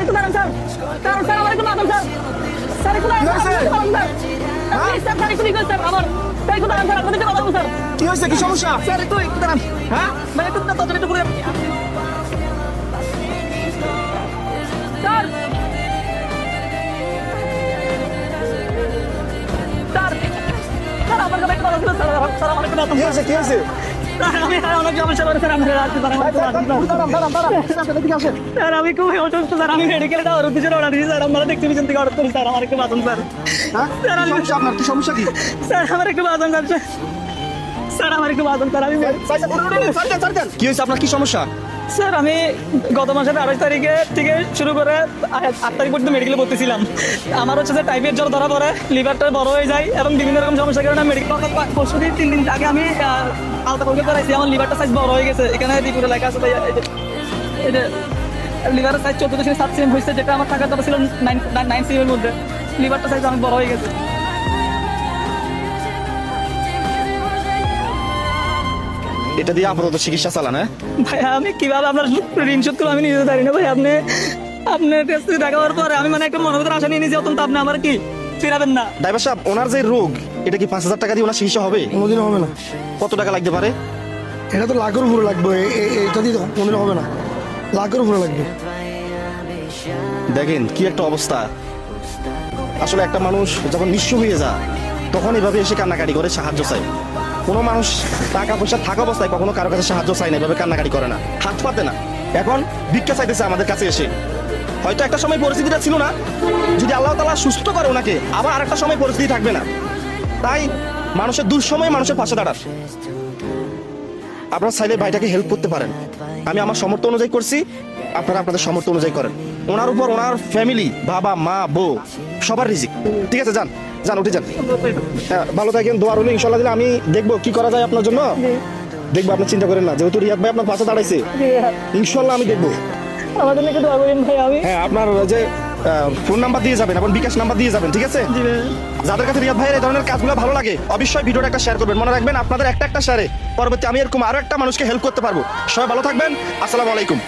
একটু দাঁড়ান sir. Sir আমার একটু দাঁড়ান স্যার। স্যার একটু দাঁড়ান স্যার। স্যার একটু লিখুন স্যার আমার। স্যার একটু দাঁড়ান স্যার, আপনাদের কথা বলবো স্যার। কি হয়েছে, কি সমস্যা? স্যার একটু দাঁড়ান। হ্যাঁ, মানে একটু ততটা একটু ঘুরে স্যার। স্যার স্যার আমার কথা একটু বলুন স্যার। স্যার আমার একটু কি হয়েছে, কি হয়েছে? আমি অনেক সমস্যা করে স্যার, আমাদের রাখতে পারেন। স্যার আমি খুবই অসুস্থ স্যার, আমি মেডিকেলে যাওয়ার উদ্দেশ্যে অর্ডার দিয়েছি স্যার, আপনারা দেখতে পিছন থেকে অর্ডার করি স্যার, আমার একটু বাঁচুন স্যার। হ্যাঁ, কি সমস্যা আপনার? কি সমস্যা কি? স্যার আমার একটু বাঁচুন স্যার। স্যার আমার একটু বাঁচুন স্যার। আমি কি হয়েছে আপনার? কি সমস্যা? স্যার আমি গত মাসের 28 তারিখে থেকে শুরু করে 8 তারিখ পর্যন্ত মেডিকেলে ভর্তি ছিলাম। আমার হচ্ছে যে টাইফয়েড জ্বর ধরা পড়ে, লিভারটা বড় হয়ে যায় এবং বিভিন্ন রকম সমস্যার কারণে মেডিকেল পরশু দিন 3 দিন আগে আমি আলতা পরীক্ষা করাইছি, আমার লিভারটা সাইজ বড় হয়ে গেছে। এখানে রিপোর্টে লেখা আছে ভাই, এই যে লিভারের সাইজ 14.7 cm হয়েছে, যেটা আমার থাকার কথা ছিল 9 cm এর মধ্যে। লিভারটা সাইজ অনেক বড় হয়ে গেছে। এটা দিয়ে আপাতত চিকিৎসা চালান? হ্যাঁ, ভাই আমি কিভাবে আপনার ঋণ শোধ করবো আমি নিজে জানি না ভাই। আপনার কাছ থেকে টাকা পাওয়ার পরে আমি মানে একটা মনের ভিতরে আশা নিয়ে নিয়েছি, অত্যন্ত আপনি আমার কি ফিরাবেন না। ড্রাইভার সাহেব, ওনার যে রোগ, এটা কি 5,000 টাকা দিয়ে ওনার চিকিৎসা হবে? কোনোদিন হবে না। কত টাকা লাগতে পারে? এটা তো লাখের উপরে লাগবে, এটা দিয়ে কোনোদিন হবে না, লাখের উপরে লাগবে। দেখেন কি একটা অবস্থা। আসলে একটা মানুষ যখন নিঃস্ব হয়ে যায় তখন এভাবে এসে কান্নাকাটি করে, সাহায্য চায়। কোনো মানুষ টাকা পয়সা থাকা অবস্থায় কখনো কারো কাছে সাহায্য চায় না, এভাবে কান্নাকাটি করে না, হাত পাতে না। এখন ভিক্ষা চাইতেছে আমাদের কাছে এসে। হয়তো একটা সময় পরিস্থিতিটা ছিল না, যদি আল্লাহ তাআলা সুস্থ করে ওনাকে, আবার আরেকটা সময় পরিস্থিতি থাকবে না। তাই মানুষের দুঃসময়ে মানুষের পাশে দাঁড়ান। আপনারা চাইলে ভাইটাকে হেল্প করতে পারেন। আমি আমার সামর্থ্য অনুযায়ী করছি, আপনারা আপনাদের সামর্থ্য অনুযায়ী করেন। ওনার উপর ওনার ফ্যামিলি, বাবা মা বউ সবার রিজিক। ঠিক আছে, যান যান, উঠে যান। হ্যাঁ, ভালো থাকেন, দোয়া রইল। ইনশাল্লাহ দিলে আমি দেখবো কি করা যায় আপনার জন্য। দেখবো, আপনি চিন্তা করেন না, যেহেতু রিয়াদ ভাই আপনার পাশে দাঁড়াইছে, ইনশাল্লাহ আমি দেখবো। আমাদের নাকি দোয়া করেন ভাই। আমি হ্যাঁ, আপনার যে ফোন নাম্বার দিয়ে যাবেন এবং বিকাশ নাম্বার দিয়ে যাবেন, ঠিক আছে? যাদের কাছে রিয়াদ ভাইয়ের এই ধরনের কাজগুলো ভালো লাগে অবশ্যই ভিডিওটা একটা শেয়ার করবেন। মনে রাখবেন, আপনাদের একটা শেয়ারে পরবর্তী আমি এরকম আরো একটা মানুষকে হেল্প করতে পারবো। সবাই ভালো থাকবেন, আসসালামু আলাইকুম।